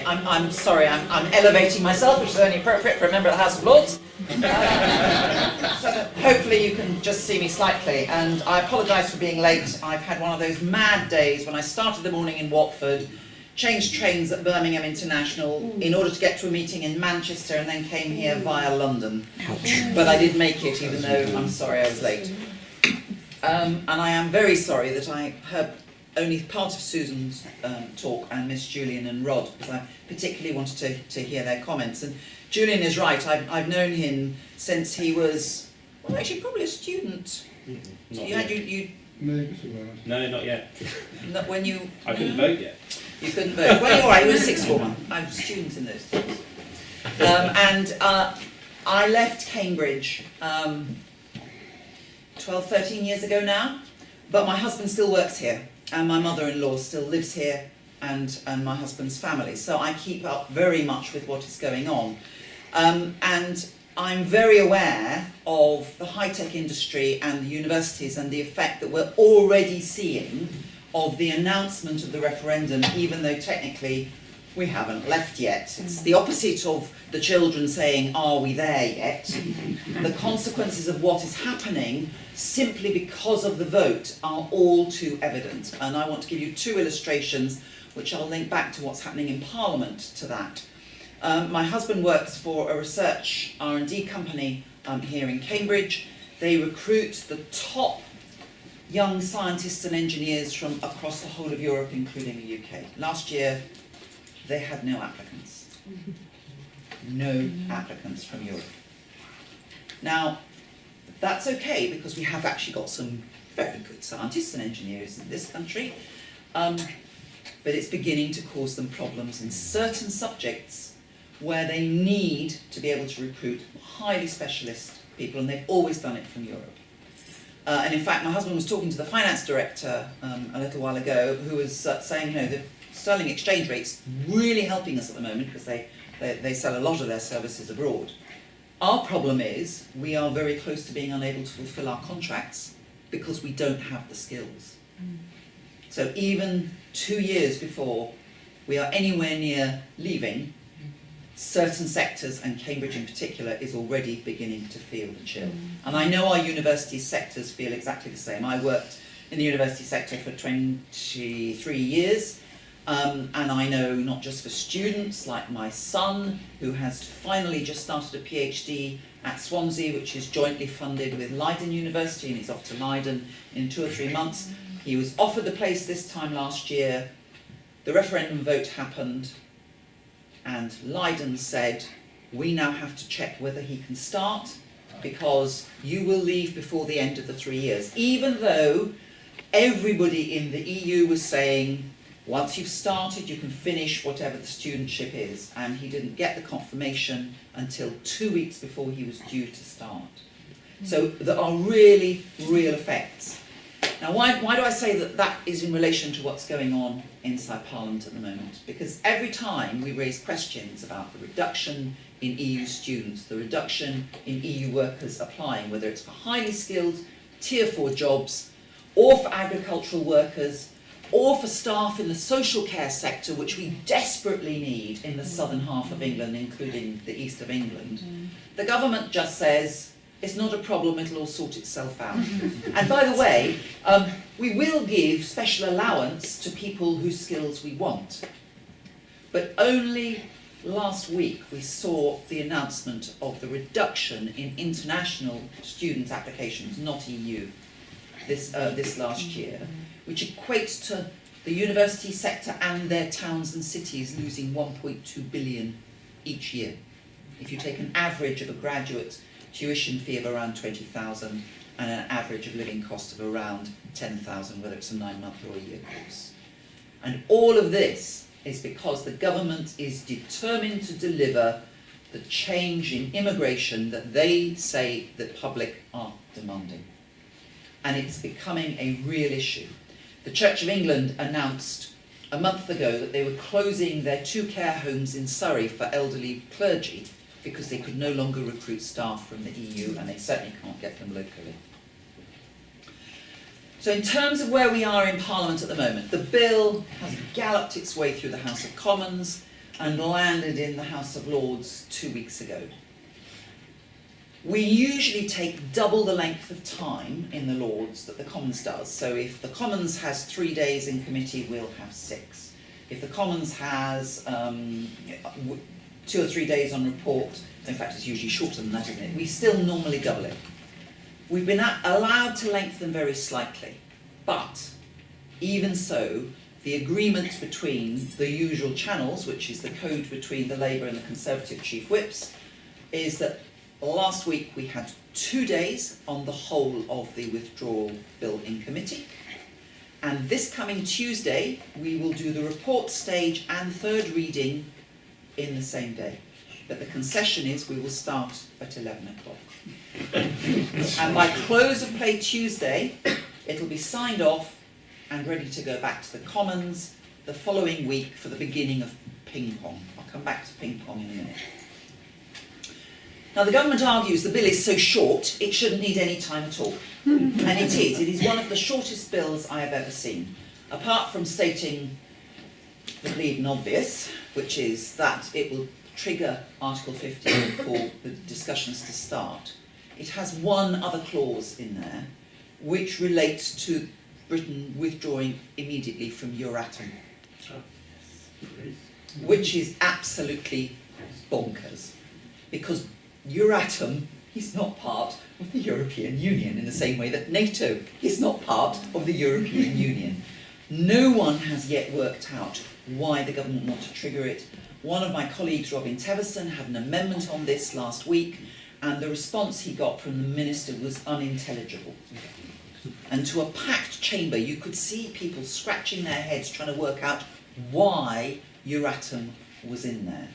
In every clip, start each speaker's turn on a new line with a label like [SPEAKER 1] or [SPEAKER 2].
[SPEAKER 1] Okay, I'm sorry, I'm elevating myself, which is only appropriate for a member of the House of Lords. So that hopefully you can just see me slightly, and I apologise for being late. I've had one of those mad days when I started the morning in Watford, changed trains at Birmingham International in order to get to a meeting in Manchester, and then came here via London. Ouch. But I did make it, even though I'm sorry I was late. And I am very sorry that I heard only part of Susan's talk and Miss Julian and Rod, because I particularly wanted to hear their comments. And Julian is right, I've known him since he was, well, actually probably a student.
[SPEAKER 2] No, not yet.
[SPEAKER 1] Not when you...
[SPEAKER 2] I couldn't vote yet.
[SPEAKER 1] You couldn't vote. Well, you're all right, you were a sixth former. I was a student in those days. And I left Cambridge 12, 13 years ago now, but my husband still works here, and my mother-in-law still lives here, and my husband's family. So I keep up very much with what is going on. And I'm very aware of the high-tech industry and the universities and the effect that we're already seeing of the announcement of the referendum, even though technically we haven't left yet. It's the opposite of the children saying, are we there yet? The consequences of what is happening simply because of the vote are all too evident. And I want to give you two illustrations which I'll link back to what's happening in Parliament to that. My husband works for a research R&D company here in Cambridge. They recruit the top young scientists and engineers from across the whole of Europe, including the UK. Last year, they had no applicants. No applicants from Europe. Now, that's okay, because we have actually got some very good scientists and engineers in this country, but it's beginning to cause them problems in certain subjects where they need to be able to recruit highly specialist people, and they've always done it from Europe. And in fact, my husband was talking to the finance director a little while ago, who was saying, you know, the sterling exchange rate's really helping us at the moment because they sell a lot of their services abroad. Our problem is we are very close to being unable to fulfil our contracts because we don't have the skills. So even 2 years before we are anywhere near leaving, certain sectors, and Cambridge in particular, is already beginning to feel the chill. And I know our university sectors feel exactly the same. I worked in the university sector for 23 years, and I know not just for students like my son, who has finally just started a PhD at Swansea, which is jointly funded with Leiden University, and he's off to Leiden in 2 or 3 months. He was offered the place this time last year. The referendum vote happened, and Leiden said, we now have to check whether he can start, because you will leave before the end of the 3 years. Even though everybody in the EU was saying, once you've started, you can finish whatever the studentship is. And he didn't get the confirmation until 2 weeks before he was due to start. So there are really real effects. Now, why do I say that that is in relation to what's going on inside Parliament at the moment? Because every time we raise questions about the reduction in EU students, the reduction in EU workers applying, whether it's for highly skilled Tier 4 jobs, or for agricultural workers, or for staff in the social care sector, which we desperately need in the southern half of England, including the east of England, the government just says, it's not a problem, it'll all sort itself out. And by the way, we will give special allowance to people whose skills we want. But only last week we saw the announcement of the reduction in international student applications, not EU, this last year, which equates to the university sector and their towns and cities losing 1.2 billion each year. If you take an average of a graduate tuition fee of around 20,000 and an average of living cost of around 10,000, whether it's a 9-month or a year course. And all of this is because the government is determined to deliver the change in immigration that they say the public are demanding. And it's becoming a real issue. The Church of England announced a month ago that they were closing their 2 care homes in Surrey for elderly clergy because they could no longer recruit staff from the EU, and they certainly can't get them locally. So in terms of where we are in Parliament at the moment, the bill has galloped its way through the House of Commons. and landed in the House of Lords 2 weeks ago. We usually take double the length of time in the Lords that the Commons does. So if the Commons has 3 days in committee, we'll have 6. If the Commons has 2 or 3 days on report, in fact it's usually shorter than that, isn't it? We still normally double it. We've been allowed to lengthen very slightly, but even so, the agreement between the usual channels, which is the code between the Labour and the Conservative Chief Whips, is that last week we had 2 days on the whole of the withdrawal bill in committee, and this coming Tuesday we will do the report stage and third reading in the same day. But the concession is we will start at 11 o'clock. And by close of play Tuesday, it'll be signed off and ready to go back to the Commons the following week for the beginning of ping pong. I'll come back to ping pong in a minute. Now the government argues the bill is so short it shouldn't need any time at all. And it is. It is one of the shortest bills I have ever seen. Apart from stating the bleeding obvious, which is that it will trigger Article 50 for the discussions to start. It has one other clause in there which relates to Britain withdrawing immediately from Euratom, which is absolutely bonkers, because Euratom is not part of the European Union in the same way that NATO is not part of the European Union. No one has yet worked out why the government want to trigger it. One of my colleagues, Robin Teverson, had an amendment on this last week, and the response he got from the minister was unintelligible. And to a packed chamber, you could see people scratching their heads trying to work out why Euratom was in there.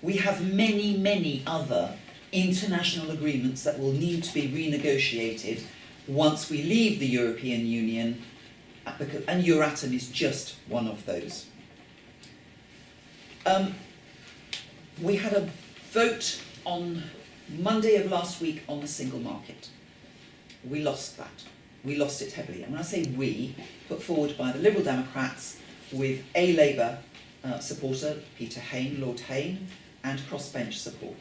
[SPEAKER 1] We have many, many other international agreements that will need to be renegotiated once we leave the European Union, and Euratom is just one of those. We had a vote on Monday of last week on the single market. We lost that. We lost it heavily. And when I say we, put forward by the Liberal Democrats with a Labour supporter, Peter Hain, Lord Hain, and crossbench support.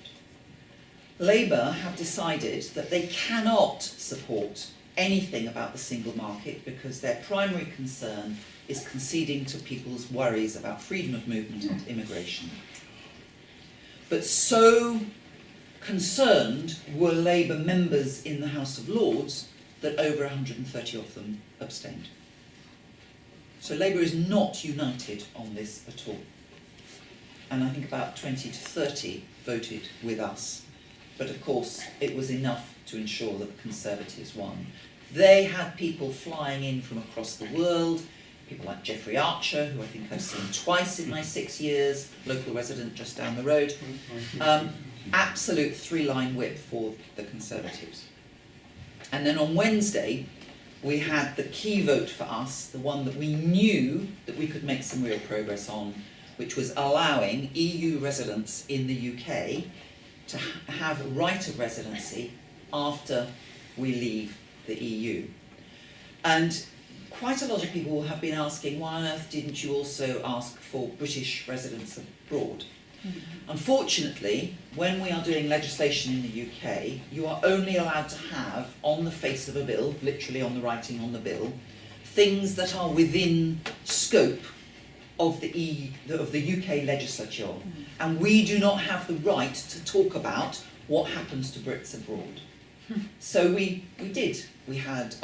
[SPEAKER 1] Labour have decided that they cannot support anything about the single market because their primary concern is conceding to people's worries about freedom of movement and immigration. But so concerned were Labour members in the House of Lords that over 130 of them abstained. So Labour is not united on this at all. And I think about 20 to 30 voted with us. But of course, it was enough to ensure that the Conservatives won. They had people flying in from across the world, people like Geoffrey Archer, who I think I've seen twice in my 6 years, local resident just down the road. Absolute three-line whip for the Conservatives. And then on Wednesday, we had the key vote for us, the one that we knew that we could make some real progress on, which was allowing EU residents in the UK to have a right of residency after we leave the EU. And quite a lot of people have been asking, why on earth didn't you also ask for British residents abroad? Mm-hmm. Unfortunately, when we are doing legislation in the UK, you are only allowed to have on the face of a bill, literally on the writing on the bill, things that are within scope of the UK legislature. Mm-hmm. And we do not have the right to talk about what happens to Brits abroad. So we did. We had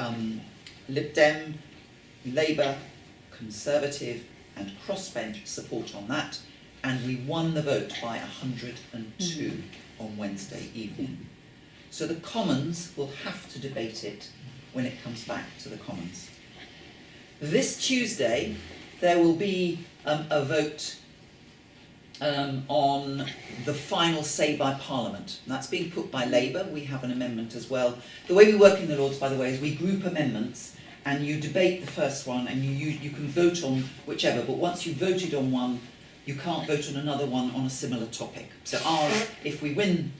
[SPEAKER 1] Lib Dem, Labour, Conservative and crossbench support on that, and we won the vote by 102 on Wednesday evening. So the Commons will have to debate it when it comes back to the Commons. This Tuesday there will be a vote on the final say by Parliament. That's being put by Labour. We have an amendment as well. The way we work in the Lords, by the way, is we group amendments and you debate the first one and you can vote on whichever, but once you've voted on one, you can't vote on another one on a similar topic. So ours, if we win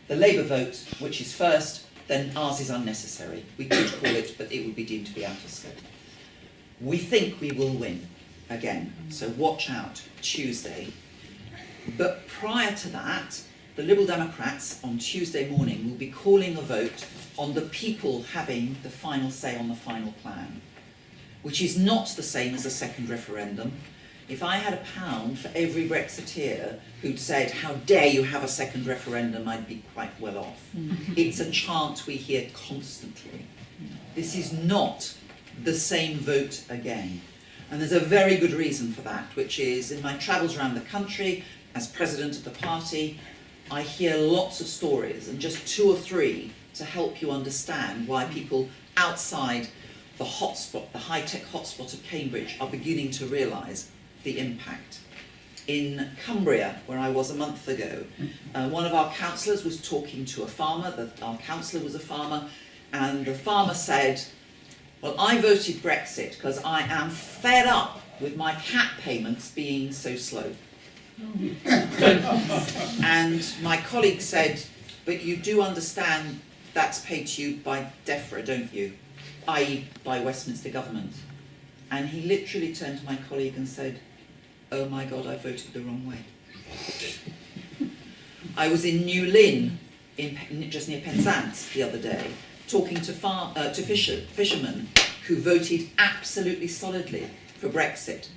[SPEAKER 1] the Labour vote, which is first, then ours is unnecessary. We could call it, but it would be deemed to be out of scope. We think we will win again, so watch out Tuesday. But prior to that, the Liberal Democrats on Tuesday morning will be calling a vote on the people having the final say on the final plan, which is not the same as a second referendum. If I had £1 for every Brexiteer who'd said, how dare you have a second referendum, I'd be quite well off. It's a chant we hear constantly. This is not the same vote again. And there's a very good reason for that, which is in my travels around the country, as president of the party, I hear lots of stories, and just 2 or 3 to help you understand why people outside the hotspot, the high-tech hotspot of Cambridge, are beginning to realise the impact. In Cumbria, where I was a month ago, one of our councillors was talking to a farmer, our councillor was a farmer, and the farmer said, well, I voted Brexit because I am fed up with my cat payments being so slow. And my colleague said, but you do understand that's paid to you by DEFRA, don't you? I.e. by Westminster Government. And he literally turned to my colleague and said, oh my God, I voted the wrong way. I was in New Lynn, just near Penzance the other day, talking to fishermen who voted absolutely solidly for Brexit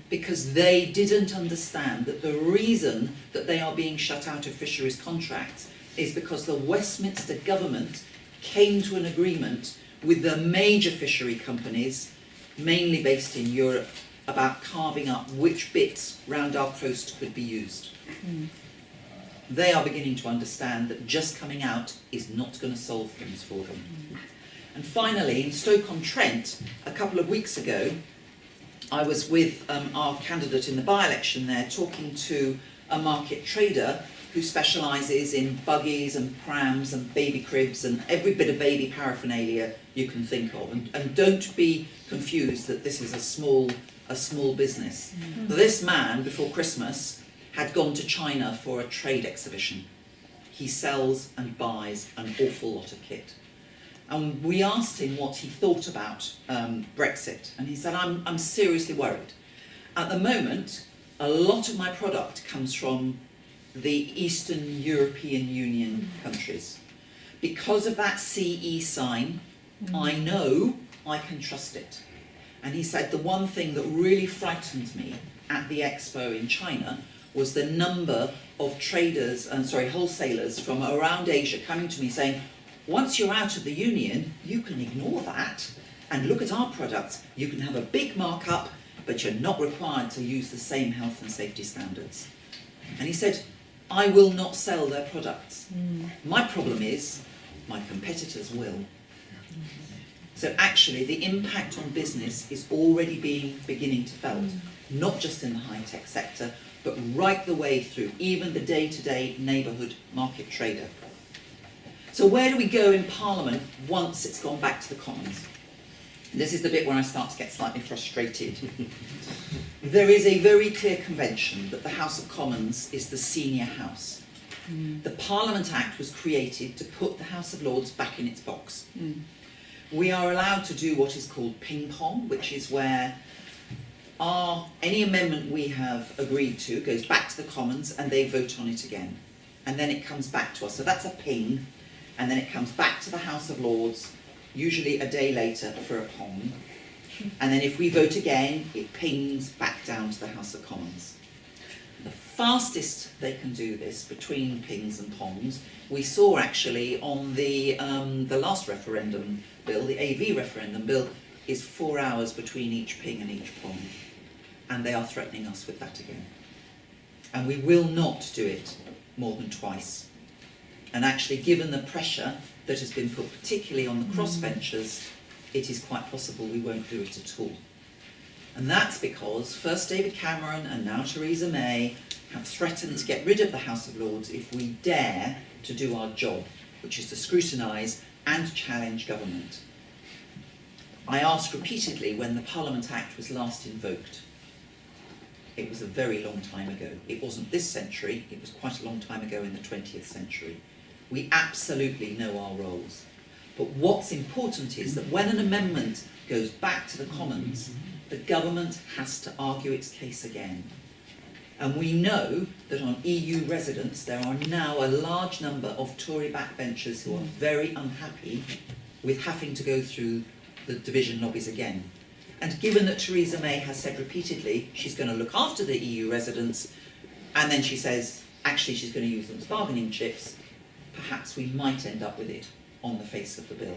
[SPEAKER 1] because they didn't understand that the reason that they are being shut out of fisheries contracts is because the Westminster Government came to an agreement with the major fishery companies, mainly based in Europe, about carving up which bits round our coast could be used. They are beginning to understand that just coming out is not going to solve things for them. And finally, in Stoke-on-Trent, a couple of weeks ago, I was with our candidate in the by-election there, talking to a market trader who specialises in buggies and prams and baby cribs and every bit of baby paraphernalia you can think of. And don't be confused that this is a small business. This man, before Christmas, had gone to China for a trade exhibition. He sells and buys an awful lot of kit. And we asked him what he thought about Brexit, and he said, I'm seriously worried. At the moment, a lot of my product comes from the Eastern European Union countries. Because of that CE sign, I know I can trust it. And he said the one thing that really frightened me at the expo in China was the number of wholesalers from around Asia coming to me saying, once you're out of the union, you can ignore that and look at our products. You can have a big markup, but you're not required to use the same health and safety standards. And he said, I will not sell their products. My problem is, my competitors will. So actually, the impact on business is already beginning to felt, not just in the high-tech sector, but right the way through, even the day-to-day neighbourhood market trader. So where do we go in Parliament once it's gone back to the Commons? This is the bit where I start to get slightly frustrated. There is a very clear convention that the House of Commons is the senior house. The Parliament Act was created to put the House of Lords back in its box. We are allowed to do what is called ping pong, which is where any amendment we have agreed to goes back to the Commons and they vote on it again. And then it comes back to us. So that's a ping. And then it comes back to the House of Lords, usually a day later for a pong. And then if we vote again, it pings back down to the House of Commons. The fastest they can do this between pings and pongs, we saw actually on the last referendum bill, the AV referendum bill, is 4 hours between each ping and each pong. And they are threatening us with that again. And we will not do it more than twice. And actually, given the pressure that has been put particularly on the crossbenchers, it is quite possible we won't do it at all. And that's because first David Cameron and now Theresa May have threatened to get rid of the House of Lords if we dare to do our job, which is to scrutinise and challenge government. I asked repeatedly when the Parliament Act was last invoked. It was a very long time ago. It wasn't this century, it was quite a long time ago in the 20th century. We absolutely know our roles. But what's important is that when an amendment goes back to the Commons, the government has to argue its case again. And we know that on EU residents there are now a large number of Tory backbenchers who are very unhappy with having to go through the division lobbies again. And given that Theresa May has said repeatedly she's going to look after the EU residents, and then she says actually she's going to use them as bargaining chips, perhaps we might end up with it on the face of the bill.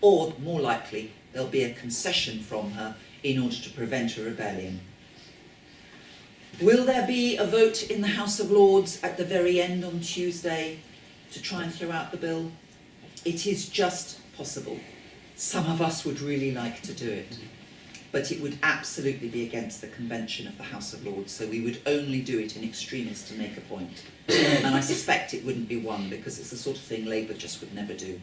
[SPEAKER 1] Or, more likely, there'll be a concession from her in order to prevent a rebellion. Will there be a vote in the House of Lords at the very end on Tuesday to try and throw out the bill? It is just possible. Some of us would really like to do it, but it would absolutely be against the convention of the House of Lords, so we would only do it in extremis to make a point. And I suspect it wouldn't be won, because it's the sort of thing Labour just would never do.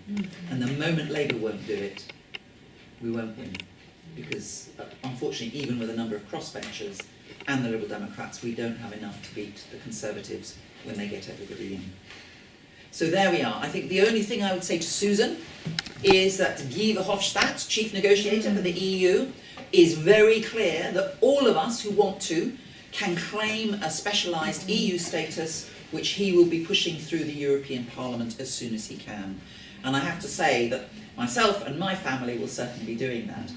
[SPEAKER 1] And the moment Labour won't do it, we won't win. Because unfortunately, even with a number of crossbenchers and the Liberal Democrats, we don't have enough to beat the Conservatives when they get everybody in. So there we are. I think the only thing I would say to Susan is that Guy Verhofstadt, chief negotiator for the EU, is very clear that all of us who want to can claim a specialised EU status, which he will be pushing through the European Parliament as soon as he can. And I have to say that myself and my family will certainly be doing that.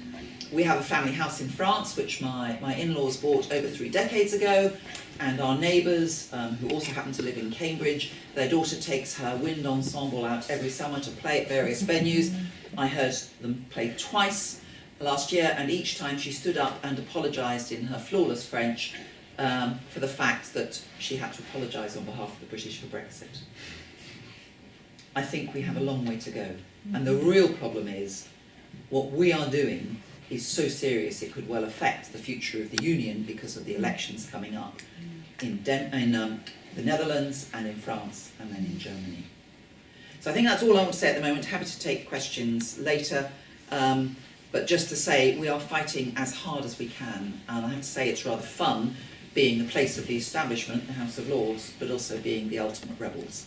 [SPEAKER 1] We have a family house in France, which my in-laws bought over 3 decades ago, and our neighbours, who also happen to live in Cambridge, their daughter takes her wind ensemble out every summer to play at various venues. I heard them play twice last year, and each time she stood up and apologised in her flawless French for the fact that she had to apologise on behalf of the British for Brexit. I think we have a long way to go. And the real problem is, what we are doing is so serious it could well affect the future of the Union because of the elections coming up in the Netherlands and in France and then in Germany. So I think that's all I want to say at the moment. Happy to take questions later. But just to say, we are fighting as hard as we can, and I have to say it's rather fun being the place of the establishment, the House of Lords, but also being the ultimate rebels.